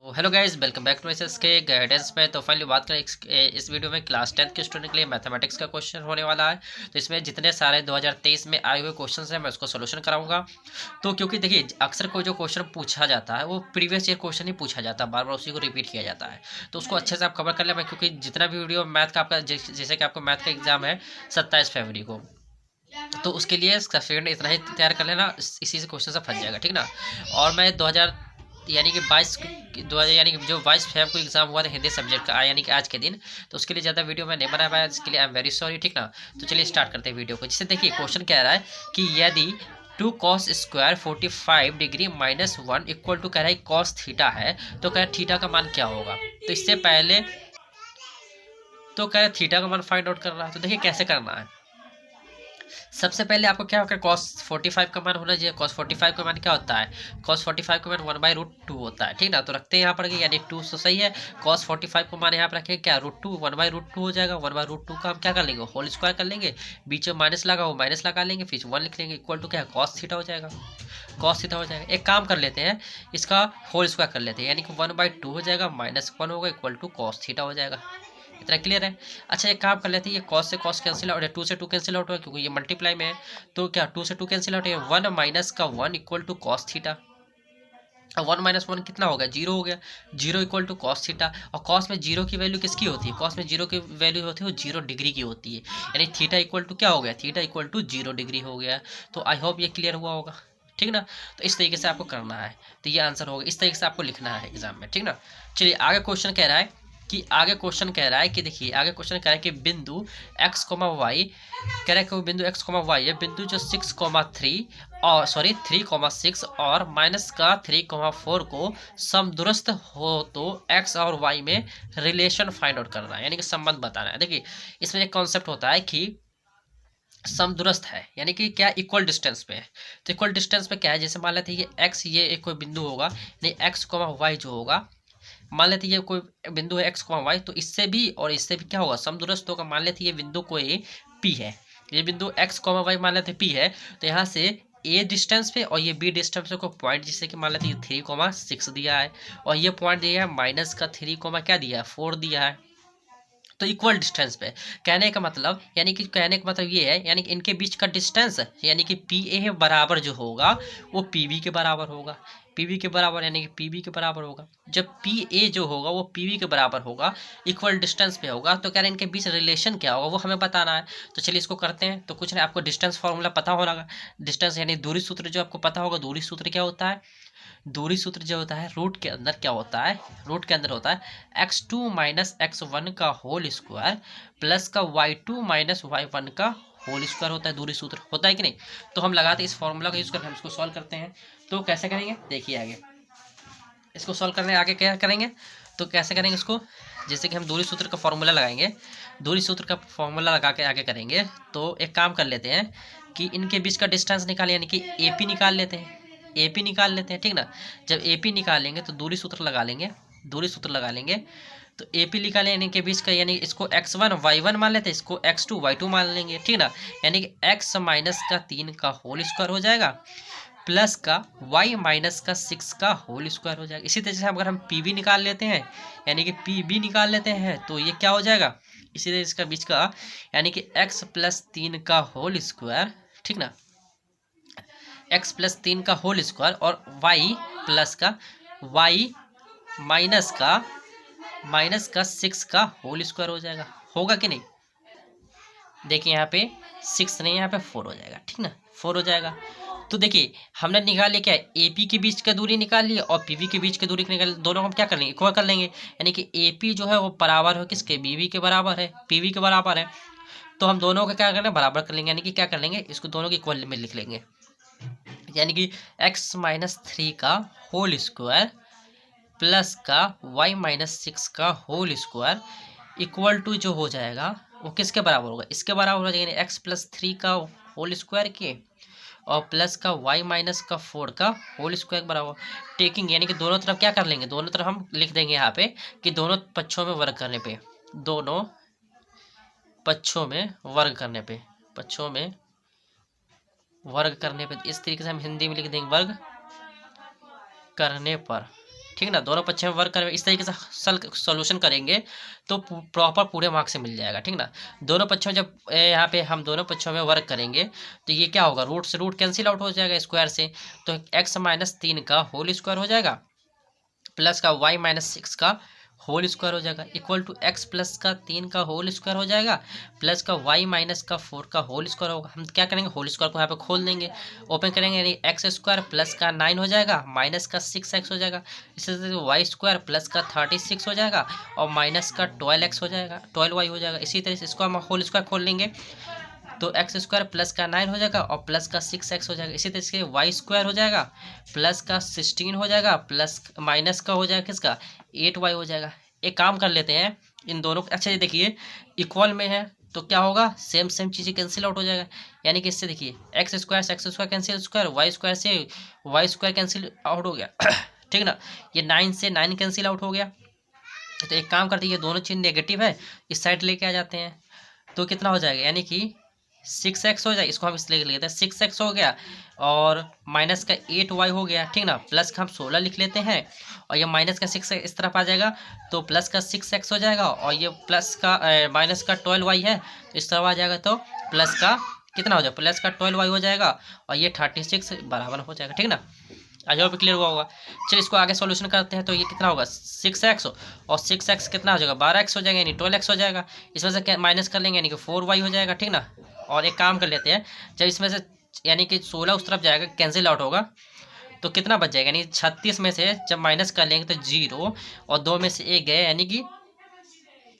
Hello guys, welcome back to SS के guidance में। तो फाइनली बात करें इस वीडियो में क्लास 10th के स्टूडेंट के लिए मैथमेटिक्स का क्वेश्चन होने वाला है। तो इसमें जितने सारे 2023 में आए हुए क्वेश्चंस हैं मैं उसको सोल्यूशन कराऊंगा। तो क्योंकि देखिए अक्सर कोई जो क्वेश्चन पूछा जाता है वो प्रीवियस ईयर क्वेश्चन ही पूछा जाता है, बार बार उसी को रिपीट किया जाता है। तो उसको अच्छे से आप कवर कर लें, क्योंकि जितना भी वीडियो मैथ का आपका जैसे कि आपको मैथ का एग्जाम है 27 फरवरी को, तो उसके लिए सफिशिएंट इतना ही तैयार कर लेना, इसी से क्वेश्चन से फंस जाएगा, ठीक ना। और मैं 2000 यानी कि 22 यानी कि जो 22 फरवरी को एग्जाम हुआ था हिंदी सब्जेक्ट का, यानी कि आज के दिन, तो उसके लिए ज़्यादा वीडियो मैं नहीं बना पाया, इसके लिए आई एम वेरी सॉरी, ठीक ना। तो चलिए स्टार्ट करते हैं वीडियो को। जिससे देखिए क्वेश्चन कह रहा है कि यदि 2 cos² 45 डिग्री -1 इक्वल टू कह रहा है cos थीटा है, तो कह रहा है थीटा का मान क्या होगा। तो इससे पहले तो कह रहे थीटा का मान फाइंड आउट कर रहा है। तो देखिए कैसे करना है। सबसे पहले आपको क्या होगा, cos 45 का मान होना चाहिए। cos 45 का मान क्या होता है, cos 45 का मान 1/√2 होता है, ठीक ना। तो रखते हैं यहाँ पर, यानी 2 तो सही है। cos 45 को मान यहाँ पर रखें क्या, √2, 1/√2 हो जाएगा। 1/√2 का हम क्या कर लेंगे, होल स्क्वायर कर लेंगे, बीच में माइनस लगा वो माइनस लगा लेंगे, फिर 1 लिख लेंगे, इक्वल टू क्या है, cos थीटा हो जाएगा। cos थीटा हो जाएगा। एक काम कर लेते हैं, इसका होल स्क्वायर कर लेते हैं, यानी कि 1/2 हो जाएगा, -1 होगा, इक्वल टू cos थीटा हो जाएगा। इतना क्लियर है। अच्छा एक काम कर लेते हैं, ये cos से cos कैंसिल आउट है, 2 से 2 कैंसिल आउट हुआ क्योंकि ये मल्टीप्लाई में है। तो क्या 2 से 2 कैंसिल आउट है, 1 माइनस का 1 इक्वल टू cos थीटा। अब 1 - 1 कितना हो गया, 0 हो गया। 0 इक्वल टू cos थीटा। और cos में 0 की वैल्यू किसकी होती है, cos में 0 की वैल्यू होती है वो 0 डिग्री की होती है, यानी थीटा इक्वल टू क्या हो गया, थीटा इक्वल टू 0 डिग्री हो गया। तो आई होप ये क्लियर हुआ होगा, ठीक ना। तो इस तरीके से आपको करना है, तो ये आंसर होगा, इस तरीके से आपको लिखना है एग्जाम में, ठीक ना। चलिए आगे क्वेश्चन कह रहा है कि देखिए आगे क्वेश्चन कह रहा है कि बिंदु x, y कह रहा है कि बिंदु x, y है, बिंदु जो 6,3 और 3,6 और -3,4 को समदूरस्थ हो तो x और y में रिलेशन फाइंड आउट करना है, यानी कि संबंध बताना है। देखिए इसमें एक कॉन्सेप्ट होता है कि समदूरस्थ है, यानी कि क्या, इक्वल डिस्टेंस पे है। तो इक्वल डिस्टेंस पे क्या है, जैसे मान लेते हैं ये x, ये एक कोई बिंदु होगा, नहीं x, y जो होगा, मान लेते ये कोई बिंदु है x, y, तो इससे भी और इससे भी क्या होगा, समदूरस्थ होगा। मान लेते ये बिंदु कोई P है, ये बिंदु x, y मान लेते P है, तो यहाँ से a डिस्टेंस पे और ये b डिस्टेंस पे को पॉइंट, जिससे कि मान लेते ये 3,6 दिया है, और ये पॉइंट दिया है -3, क्या दिया है, 4 दिया है। तो इक्वल डिस्टेंस पे, कहने का मतलब ये है, यानी कि इनके बीच का डिस्टेंस, यानी कि पी ए बराबर जो होगा वो पी बी के बराबर होगा। पी के बराबर यानी कि पी बी के बराबर होगा। जब पी ए जो होगा वो पी बी के बराबर होगा, इक्वल डिस्टेंस पे होगा, तो कह रहे हैं इनके बीच रिलेशन क्या होगा वो हमें बताना है। तो चलिए इसको करते हैं। तो कुछ नहीं, आपको डिस्टेंस फॉर्मूला पता होगा, डिस्टेंस यानी दूरी सूत्र जो आपको पता होगा। दूरी सूत्र क्या होता है, दूरी सूत्र जो होता है रूट के अंदर क्या होता है, रूट के अंदर होता है x2 - x1 का होल स्क्वायर प्लस का y2 - y1 का होल स्क्वायर होता है, दूरी सूत्र होता है कि नहीं। तो हम लगाते इस फॉर्मूला का यूज करके हम इसको सॉल्व करते हैं। तो कैसे करेंगे देखिए, आगे इसको सॉल्व करने आगे क्या करेंगे, तो कैसे करेंगे इसको, जैसे कि हम दूरी सूत्र का फॉर्मूला लगाएंगे, दूरी सूत्र का फॉर्मूला लगा के आगे करेंगे। तो एक काम कर लेते हैं कि इनके बीच का डिस्टेंस निकालें, यानी कि एपी निकाल लेते हैं, एपी निकाल लेते हैं, ठीक ना। जब एपी निकालेंगे तो दूरी सूत्र लगा लेंगे, दूरी सूत्र लगा लेंगे। तो एपी निकालें इनके बीच का, यानी इसको x1 y1 मान लेते हैं, इसको x2 y2 मान लेंगे, ठीक ना। यानी कि x - 3 का होल स्क्वायर हो जाएगा प्लस का y - 6 का होल स्क्वायर हो जाएगा। इसी तरह से अगर हम पी बी निकाल लेते हैं, यानी कि पी बी निकाल लेते हैं, तो ये क्या हो जाएगा, इसी तरह इसका बीच का, यानी कि x + 3 का होल स्क्वायर, ठीक ना, x + 3 का होल स्क्वायर और y प्लस का y माइनस का 6 का होल स्क्वायर हो जाएगा, होगा कि नहीं। देखिए यहाँ पे 6 नहीं, यहाँ पे 4 हो जाएगा, ठीक ना, 4 हो जाएगा। तो देखिए हमने निकाल लिया क्या, एपी के बीच का दूरी निकाल लिया और पीबी के बीच की दूरी निकाल, दोनों हम क्या कर लेंगे, इक्वल कर लेंगे, यानी कि एपी जो है वो बराबर है किसके, बीबी के बराबर है, पीबी के बराबर है। तो हम दोनों का क्या करना है, बराबर कर लेंगे, यानी कि क्या कर लेंगे, इसको दोनों की इक्वल में लिख लेंगे, यानी कि x - 3 का होल स्क्वायर प्लस का y - 6 का होल स्क्वायर इक्वल टू जो हो जाएगा वो किसके बराबर होगा, इसके बराबर हो जाएगा, x + 3 का होल स्क्वायर के और प्लस का y - 4 का होल स्क्वायर बराबर टेकिंग, यानी कि दोनों तरफ क्या कर लेंगे, दोनों तरफ हम लिख देंगे यहाँ पे कि दोनों पक्षों में वर्ग करने पे, दोनों पक्षों में वर्ग करने पे, पक्षों में वर्ग करने पे, इस तरीके से हम हिंदी में लिख देंगे वर्ग करने पर, ठीक ना, दोनों पक्षों में वर्क करेंगे, इस तरीके से सोल्यूशन करेंगे तो प्रॉपर पूरे मार्क्स से मिल जाएगा। ठीक ना, दोनों पक्षों जब यहाँ पे हम दोनों पक्षों में वर्क करेंगे तो ये क्या होगा, रूट से रूट कैंसिल आउट हो जाएगा स्क्वायर से, तो x माइनस 3 का होल स्क्वायर हो जाएगा प्लस का y माइनस 6 का होल स्क्वायर हो जाएगा इक्वल टू x प्लस का 3 का होल स्क्वायर हो जाएगा प्लस का y माइनस का 4 का होल स्क्वायर होगा। हम क्या करेंगे, होल स्क्वायर को यहाँ पे खोल देंगे, ओपन करेंगे, यानी एक्स स्क्वायर प्लस का 9 हो जाएगा माइनस का 6x हो जाएगा, इसी तरह से वाई स्क्वायर प्लस का 36 हो जाएगा और माइनस का 12x हो जाएगा, 12y हो जाएगा। इसी तरह से इसको हम होल स्क्वायर खोल लेंगे तो एक्स स्क्वायर प्लस का 9 हो जाएगा और प्लस का 6x हो जाएगा। इसी तरह से वाई स्क्वायर हो जाएगा प्लस का 16 हो जाएगा प्लस माइनस का हो जाएगा किसका 8y हो जाएगा। एक काम कर लेते हैं इन दोनों को, अच्छा ये देखिए इक्वल में है तो क्या होगा, सेम सेम चीज़ें कैंसिल आउट हो जाएगा, यानी कि इससे देखिए एक्स स्क्वायर से x square cancel square, y square से वाई स्क्वायर कैंसिल आउट हो गया ठीक ना, ये 9 से 9 कैंसिल आउट हो गया। तो एक काम करते हैं, ये दोनों चीज़ नेगेटिव है, इस साइड लेके आ जाते हैं तो कितना हो जाएगा, यानी कि 6x हो जाए, इसको हम इसलिए लिख लेते हैं 6x हो गया और माइनस का 8y हो गया। ठीक ना, प्लस का हम 16 लिख लेते हैं और ये माइनस का 6 इस तरफ आ जाएगा तो प्लस का 6x हो जाएगा और ये प्लस का माइनस का 12y है तो इस तरफ आ जाएगा तो प्लस का कितना हो जाएगा, प्लस का 12y हो जाएगा और ये 36 बराबर हो जाएगा। ठीक ना, आज और भी क्लियर हुआ होगा। चलिए इसको आगे सॉल्यूशन करते हैं तो ये कितना होगा 6x और 6x कितना हो जाएगा 12x हो जाएगा, यानी 12x हो जाएगा, इसमें से माइनस कर लेंगे यानी कि 4y हो जाएगा। ठीक ना, और एक काम कर लेते हैं, जब इसमें से यानी कि 16 उस तरफ जाएगा कैंसिल आउट होगा तो कितना बच जाएगा, यानी 36 में से जब माइनस कर लेंगे तो 0 और 2 में से 1 गए यानी कि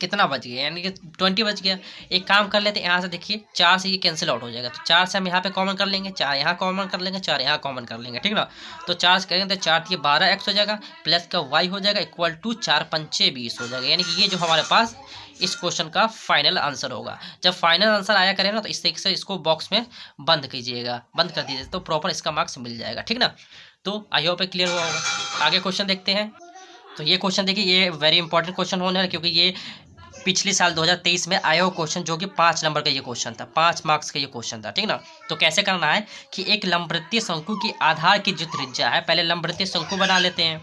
कितना बच गया, यानी कि 20 बच गया। एक काम कर लेते हैं, यहाँ से देखिए 4 से ये कैंसिल आउट हो जाएगा तो 4 से हम यहाँ पे कॉमन कर लेंगे, 4 यहाँ कॉमन कर लेंगे, 4 यहाँ कॉमन कर लेंगे। ठीक ना, तो 4 से करेंगे तो 4 ये 12x हो जाएगा प्लस का y हो जाएगा इक्वल टू 4 पंचे 20 हो जाएगा, यानी कि ये जो हमारे पास इस क्वेश्चन का फाइनल आंसर होगा। जब फाइनल आंसर आया करें ना तो इस तरीके से इसको बॉक्स में बंद कीजिएगा, बंद कर दीजिए तो प्रॉपर इसका मार्क्स मिल जाएगा। ठीक ना, तो आई होप क्लियर हुआ होगा। आगे क्वेश्चन देखते हैं, तो ये क्वेश्चन देखिए ये वेरी इंपॉर्टेंट क्वेश्चन होने वाला, क्योंकि ये पिछले साल 2023 में आया हुआ क्वेश्चन जो कि 5 नंबर का ये क्वेश्चन था, 5 मार्क्स का ये क्वेश्चन था। ठीक ना, तो कैसे करना है कि एक लंबवृत्तीय शंकु की आधार की जो त्रिज्या है, पहले लंबवृत्तीय शंकु बना लेते हैं,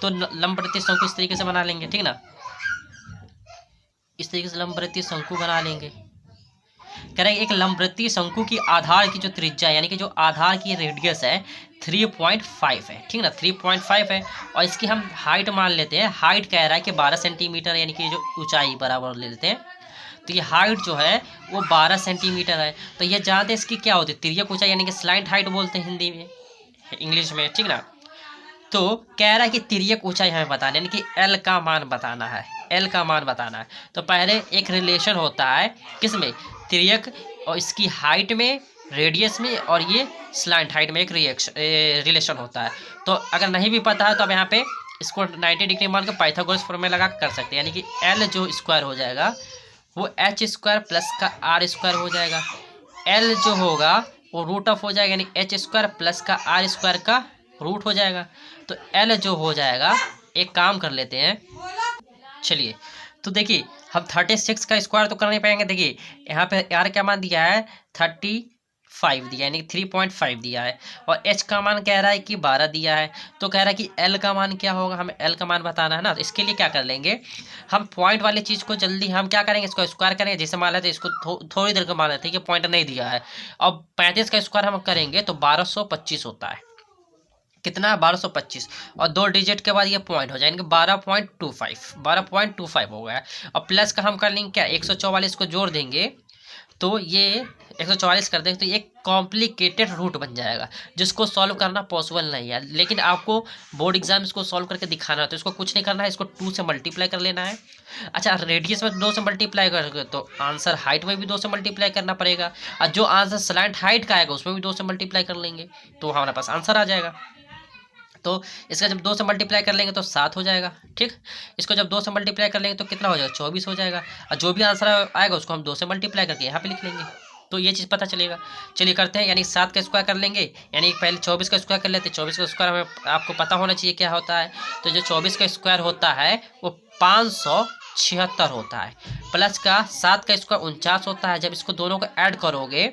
तो लंबवृत्तीय शंकु इस तरीके से बना लेंगे। ठीक ना, इस तरीके से लंबवृत्तीय शंकु बना लेंगे। कह रहे हैं एक लंबवृत्तीय शंकु की आधार की जो त्रिज्या यानी कि जो आधार की रेडियस है 3.5 है। ठीक ना, 3.5 है और इसकी हम हाइट मान लेते हैं, हाइट कह रहा है कि 12 सेंटीमीटर, यानी कि जो ऊंचाई बराबर ले लेते हैं तो ये हाइट जो है वो 12 सेंटीमीटर है। तो ये जानते हैं इसकी क्या होती है, तिर्यक ऊंचाई यानी कि स्लाइड हाइट बोलते हैं हिंदी में, इंग्लिश में। ठीक ना, तो कह रहा है कि तिर्यक ऊंचाई हमें बताना है, यानी कि एल का मान बताना है, एल का मान बताना है। तो पहले एक रिलेशन होता है किसमें, तिर्यक और इसकी हाइट में, रेडियस में, और ये स्लैंट हाइट में एक रिलेशन होता है। तो अगर नहीं भी पता है तो अब यहाँ पे इसको 90 डिग्री मान के पाइथागोरस फॉर्मूला लगा कर सकते हैं, यानी कि एल जो स्क्वायर हो जाएगा वो एच स्क्वायर प्लस का आर स्क्वायर हो जाएगा, एल जो होगा वो रूट ऑफ हो जाएगा, यानी एच स्क्वायर प्लस का आर स्क्वायर का रूट हो जाएगा। तो एल जो हो जाएगा, एक काम कर लेते हैं, चलिए तो देखिए हम 36 का स्क्वायर तो कर नहीं पाएंगे। देखिए यहाँ पे आर का मान दिया है 35 दिया, यानी 3.5 दिया है, और एच का मान कह रहा है कि 12 दिया है। तो कह रहा है कि एल का मान क्या होगा, हमें एल का मान बताना है ना। तो इसके लिए क्या कर लेंगे, हम पॉइंट वाली चीज़ को जल्दी हम क्या करेंगे, इसको स्क्वायर करेंगे। जैसे मान लेते इसको थोड़ी देर का मान लेते हैं कि पॉइंट नहीं दिया है, अब 35 का स्क्वायर हम करेंगे तो 1225 होता है, कितना 1225, और 2 डिजिट के बाद ये पॉइंट हो जाएंगे 12.25 हो गया। और प्लस का हम कर लेंगे क्या, 144 को जोड़ देंगे तो ये 144 कर देंगे तो ये कॉम्प्लिकेटेड रूट बन जाएगा जिसको सॉल्व करना पॉसिबल नहीं है। लेकिन आपको बोर्ड एग्जाम इसको सॉल्व करके दिखाना है तो इसको कुछ नहीं करना है, इसको 2 से मल्टीप्लाई कर लेना है। अच्छा, रेडियस में 2 से मल्टीप्लाई करोगे तो आंसर हाइट में भी 2 से मल्टीप्लाई करना पड़ेगा, और जो आंसर स्लैंट हाइट का आएगा उसमें भी 2 से मल्टीप्लाई कर लेंगे तो हमारे पास आंसर आ जाएगा। तो इसका जब 2 से मल्टीप्लाई कर लेंगे तो 7 हो जाएगा। ठीक, इसको जब 2 से मल्टीप्लाई कर लेंगे तो कितना हो जाएगा, 24 हो जाएगा, और जो भी आंसर आएगा उसको हम 2 से मल्टीप्लाई करके यहाँ पे लिख लेंगे तो ये चीज़ पता चलेगा। चलिए करते हैं, यानी 7 का स्क्वायर कर लेंगे, यानी पहले 24 का स्क्वायर कर लेते हैं। 24 का स्क्वायर हमें आपको पता होना चाहिए क्या होता है। तो जो 24 का स्क्वायर होता है वो 576 होता है, प्लस का 7 का स्क्वायर 49 होता है। जब इसको दोनों को ऐड करोगे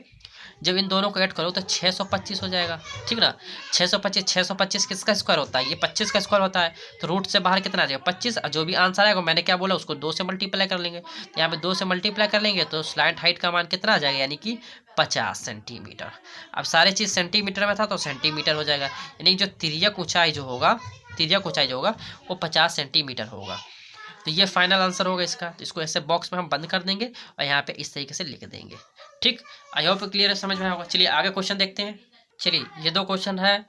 जब इन दोनों को ऐड करो तो 625 हो जाएगा, ठीक ना। 625 किसका स्क्वायर होता है, ये 25 का स्क्वायर होता है। तो रूट से बाहर कितना आ जाएगा 25, जो भी आंसर आएगा मैंने क्या बोला उसको 2 से मल्टीप्लाई कर लेंगे। तो यहाँ पे 2 से मल्टीप्लाई कर लेंगे तो स्लैंट हाइट का मान कितना आ जाएगा, यानी कि 50 सेंटीमीटर। अब सारी चीज़ सेंटीमीटर में था तो सेंटीमीटर हो जाएगा, यानी जो तिर्यक ऊंचाई जो होगा वो 50 सेंटीमीटर होगा। तो ये फाइनल आंसर होगा इसका। तो इसको ऐसे बॉक्स में हम बंद कर देंगे और यहाँ पे इस तरीके से लिख देंगे, ठीक। आई होप क्लियर है, समझ में होगा। चलिए आगे क्वेश्चन देखते हैं। चलिए ये 2 क्वेश्चन है,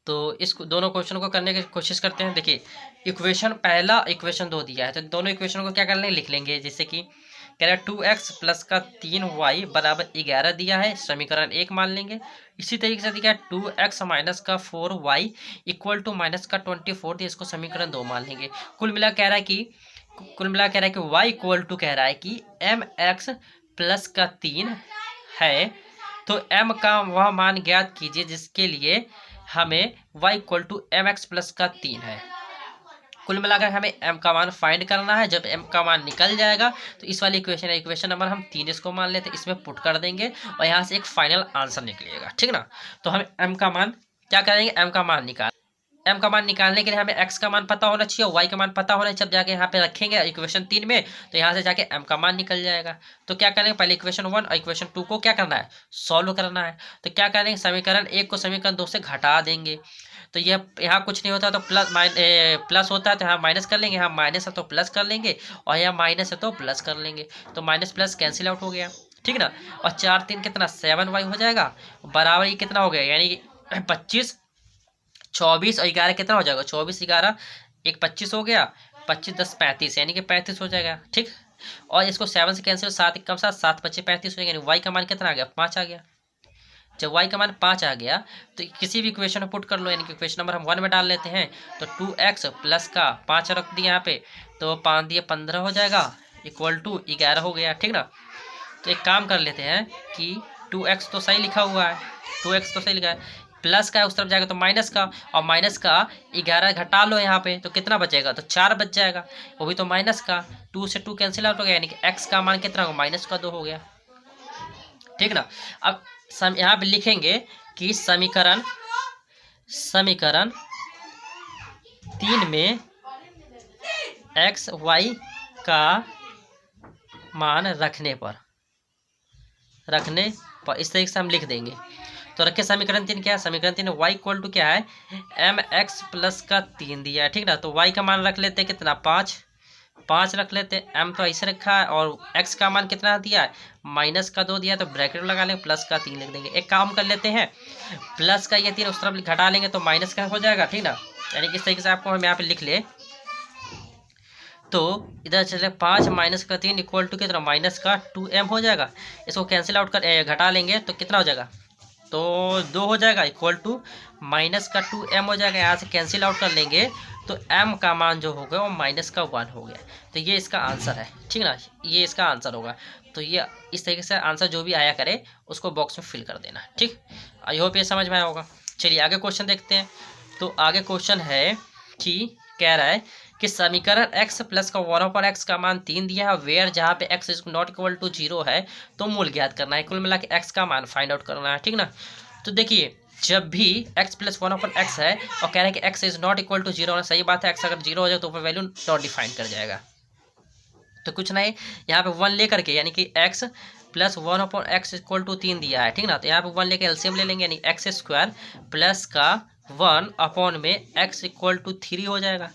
तो इस दोनों क्वेश्चन को करने की कोशिश करते हैं। देखिए इक्वेशन पहला, इक्वेशन 2 दिया है, तो दोनों इक्वेशन को क्या कर लेंगे, लिख लेंगे। जैसे कि कह रहा है 2x प्लस का 3y बराबर 11 दिया है, समीकरण 1 मान लेंगे। इसी तरीके से दिया है 2x माइनस का 4y इक्वल टू माइनस का 24 दिया, इसको समीकरण 2 मान लेंगे। कुल मिला कह रहा है कि y इक्वल टू कह रहा है कि mx प्लस का 3 है, तो m का वह मान ज्ञात कीजिए जिसके लिए हमें y equal to mx plus का 3 है। कुल मिलाकर हमें m का मान फाइंड करना है। जब m का मान निकल जाएगा तो इस वाली इक्वेशन नंबर हम 3 इसको मान लेते हैं, इसमें पुट कर देंगे और यहाँ से एक फाइनल आंसर निकलेगा, ठीक ना। तो हम m का मान क्या करेंगे, m का मान निकालने के लिए हमें x का मान पता होना चाहिए, y का मान पता होना चाहिए। जब जाके यहाँ पे रखेंगे इक्वेशन 3 में तो यहाँ से जाके m का मान निकल जाएगा। तो क्या करेंगे, पहले इक्वेशन 1 और इक्वेशन 2 को क्या करना है, सॉल्व करना है। तो क्या करेंगे, समीकरण 1 को समीकरण 2 से घटा देंगे। तो ये यहाँ कुछ नहीं होता तो प्लस होता है तो यहाँ माइनस कर लेंगे, यहाँ माइनस है तो प्लस कर लेंगे और यहाँ माइनस है तो प्लस कर लेंगे। तो माइनस प्लस कैंसिल आउट हो गया, ठीक ना। और 4 3 कितना 7y हो जाएगा, बराबर ये कितना हो गया, यानी कि 25 24 और 11 कितना हो जाएगा, 24 11 1 25 हो गया, 25 10 35 यानी कि 35 हो जाएगा, ठीक। और इसको 7 से कैंसिल, 7 1 कम 7 7 25 35 हो जाएगा, y का मान कितना आ गया 5 आ गया। जब y का मान 5 आ गया तो किसी भी इक्वेशन में पुट कर लो, यानी कि इक्वेशन नंबर हम 1 में डाल लेते हैं। तो 2x प्लस का 5 रख दिया यहाँ पे, तो 5 दिए 15 हो जाएगा, इक्वल टू 11 हो गया, ठीक ना। तो एक काम कर लेते हैं कि 2x तो सही लिखा हुआ है, 2x तो सही लिखा है, प्लस का उस तरफ जाएगा तो माइनस का, और माइनस का 11 घटा लो यहाँ पे तो कितना बचेगा, तो 4 बच जाएगा, वो भी तो माइनस का। 2 से 2 कैंसिल आउट हो गया, यानी कि x का मान कितना होगा, माइनस का 2 हो गया, ठीक ना। अब यहाँ पे लिखेंगे कि समीकरण 3 में x y का मान रखने पर इस तरीके से हम लिख देंगे। तो रखे समीकरण 3 क्या है, समीकरण 3 y इक्वल टू क्या है, mx प्लस का 3 दिया है, ठीक ना। तो y का मान रख लेते हैं कितना 5 रख लेते हैं, m तो ऐसे रखा है, और x का मान कितना दिया है माइनस का 2 दिया है, तो ब्रैकेट लगा लेंगे, प्लस का 3 लिख देंगे। एक काम कर लेते हैं, प्लस का ये 3 उस तरफ घटा लेंगे तो माइनस का हो जाएगा, ठीक ना। यानी कि इस तरीके से आपको हम यहाँ पे लिख ले, तो इधर चले 5 माइनस का 3 इक्वल टू कितना माइनस का 2m हो जाएगा। इसको कैंसिल आउट कर घटा लेंगे तो कितना हो जाएगा, तो 2 हो जाएगा, इक्वल टू माइनस का 2m हो जाएगा। यहाँ से कैंसिल आउट कर लेंगे तो m का मान जो हो गया वो माइनस का 1 हो गया। तो ये इसका आंसर है, ठीक ना, ये इसका आंसर होगा। तो ये इस तरीके से आंसर जो भी आया करे उसको बॉक्स में फिल कर देना, ठीक। आई होप ये समझ में आया होगा। चलिए आगे क्वेश्चन देखते हैं। तो आगे क्वेश्चन है कि कह रहा है कि समीकरण x प्लस का 1/x का मान 3 दिया है, वेयर जहाँ पे x is not equal to 0 है तो मूल ज्ञात करना है। कुल मिला के x का मान फाइंड आउट करना है, ठीक ना। तो देखिए जब भी x प्लस 1/x है और कह रहा है कि x is not equal to 0 होना, सही बात है, x अगर 0 हो जाए तो ऊपर वैल्यू नॉट डिफाइन कर जाएगा। तो कुछ नहीं, यहाँ पे 1 लेकर के, यानी कि x plus 1/x equal to 3 दिया है, ठीक ना। तो यहाँ पे 1 लेके एलसीएम ले लेंगे, यानी x स्क्वायर प्लस का 1 में x इक्वल टू 3 हो जाएगा।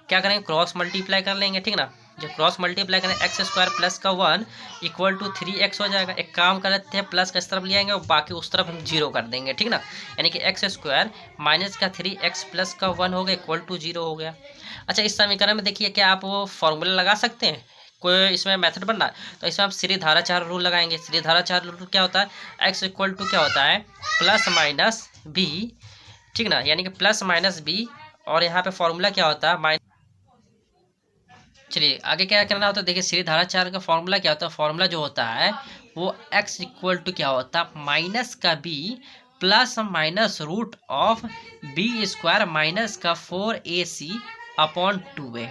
क्या करेंगे, क्रॉस मल्टीप्लाई कर लेंगे, ठीक ना। जब क्रॉस मल्टीप्लाई करें x स्क्वायर प्लस का 1 इक्वल टू 3x हो जाएगा। एक काम कर लेते हैं, प्लस का इस तरफ ले आएंगे और बाकी उस तरफ हम 0 कर देंगे, ठीक ना। यानी कि x स्क्वायर माइनस का 3x प्लस का 1 हो गया, इक्वल टू 0 हो गया। अच्छा, इस समीकरण में देखिए क्या आप वो फॉर्मूला लगा सकते हैं, कोई इसमें मेथड बन रहा है तो इसमें आप सीधी धाराचार रूल लगाएंगे। सीधी धाराचार रूल क्या होता है, x इक्वल टू क्या होता है प्लस माइनस b, ठीक ना, यानी कि प्लस माइनस b, और यहाँ पे फॉर्मूला क्या होता है माइनस। चलिए आगे क्या करना होता है, देखिए सीधी धाराचार का फॉर्मूला क्या होता है, फॉर्मूला जो होता है वो x इक्वल टू क्या होता है माइनस का b plus minus root of b square minus का 4ac अपॉन 2a,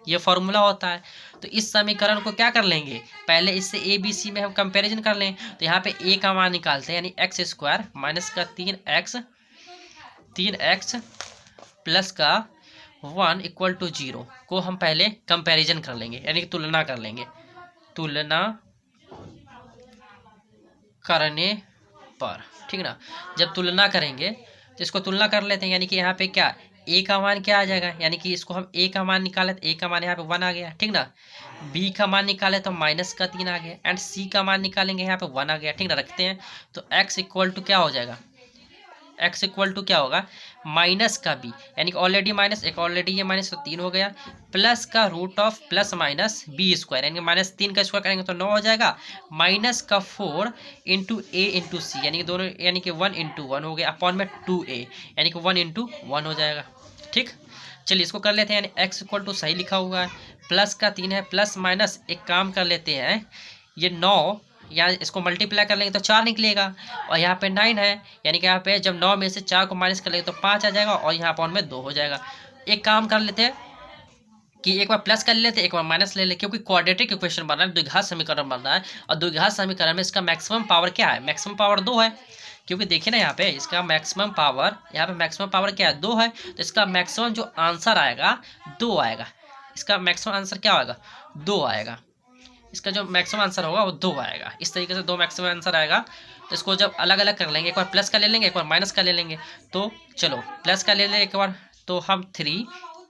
ये फॉर्मूला होता है। तो इस समीकरण को क्या कर लेंगे, पहले इससे ए बी सी में हम कंपैरिजन कर लें। तो यहाँ पे ए का मान निकालते हैं, यानी एक्स स्क्वायर माइनस का 3x प्लस का 1 इक्वल टू 0 को हम पहले कंपैरिजन कर लेंगे, यानी कि तुलना कर लेंगे। तुलना करने पर, ठीक ना, जब तुलना करेंगे तो इसको तुलना कर लेते हैं, यानी कि यहाँ पे क्या ए का मान क्या आ जाएगा, यानी कि इसको हम ए का मान निकाले तो ए का मान यहाँ पे 1 आ गया, ठीक ना। बी का मान निकाले तो माइनस का 3 आ गया, एंड सी का मान निकालेंगे यहाँ पे 1 आ गया, ठीक ना। रखते हैं तो एक्स इक्वल टू क्या हो जाएगा, एक्स इक्वल टू क्या होगा, माइनस का बी, यानी कि ऑलरेडी माइनस, एक ऑलरेडी ये माइनस, तो 3 हो गया, प्लस का root of plus minus B square, यानी कि -3 का स्क्वायर करेंगे तो 9 हो जाएगा, माइनस का 4 इंटू ए इंटू सी, यानी कि दोनों, यानी कि 1 इंटू 1 हो गया, अपॉन में 2a, यानी कि 1 इंटू 1 हो जाएगा, ठीक। चलिए इसको कर लेते हैं, यानी एक्स इक्वल टू सही लिखा हुआ है, प्लस का 3 है, प्लस माइनस एक काम कर लेते हैं, ये 9 यहाँ इसको मल्टीप्लाई कर लेंगे तो 4 निकलेगा, और यहाँ पे 9 है, यानी कि यहाँ पे जब 9 में से 4 को माइनस कर लेंगे तो 5 आ जाएगा, और यहाँ अपॉन में 2 हो जाएगा। एक काम कर लेते हैं कि एक बार प्लस कर लेते हैं, एक बार माइनस ले लेते, क्योंकि क्वाड्रेटिक इक्वेशन बन रहा है, द्विघात समीकरण बन रहा है, और द्विघात समीकरण में इसका मैक्सिमम पावर क्या है, मैक्सिमम पावर 2 है, क्योंकि देखिए ना यहाँ पे इसका मैक्सिमम पावर, यहाँ पे मैक्सिमम पावर क्या है, 2 है, तो इसका मैक्सिमम जो आंसर आएगा 2 आएगा, इसका मैक्सिमम आंसर क्या आएगा, 2 आएगा, इसका जो मैक्सिमम आंसर होगा वो 2 आएगा। इस तरीके से 2 मैक्सिमम आंसर आएगा। तो इसको जब अलग अलग कर लेंगे, एक बार प्लस का ले लेंगे, एक बार माइनस का ले लेंगे, तो चलो प्लस का ले लें एक बार, तो हम 3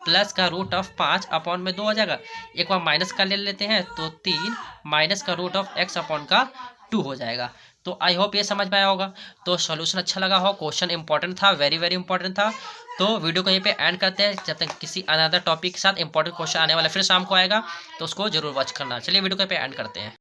प्लस का रूट ऑफ 5 अपॉन में 2 आ जाएगा, एक बार माइनस का ले लेते हैं तो 3 माइनस का रूट ऑफ x अपॉन का 2 हो जाएगा। तो आई होप ये समझ में आया होगा। तो सॉल्यूशन अच्छा लगा हो, क्वेश्चन इंपॉर्टेंट था, वेरी वेरी इंपॉर्टेंट था। तो वीडियो को यहीं पे एंड करते हैं, जब तक किसी अनदर टॉपिक के साथ इंपॉर्टेंट क्वेश्चन आने वाला फिर शाम को आएगा, तो उसको जरूर वॉच करना। चलिए वीडियो को यहीं पे एंड करते हैं।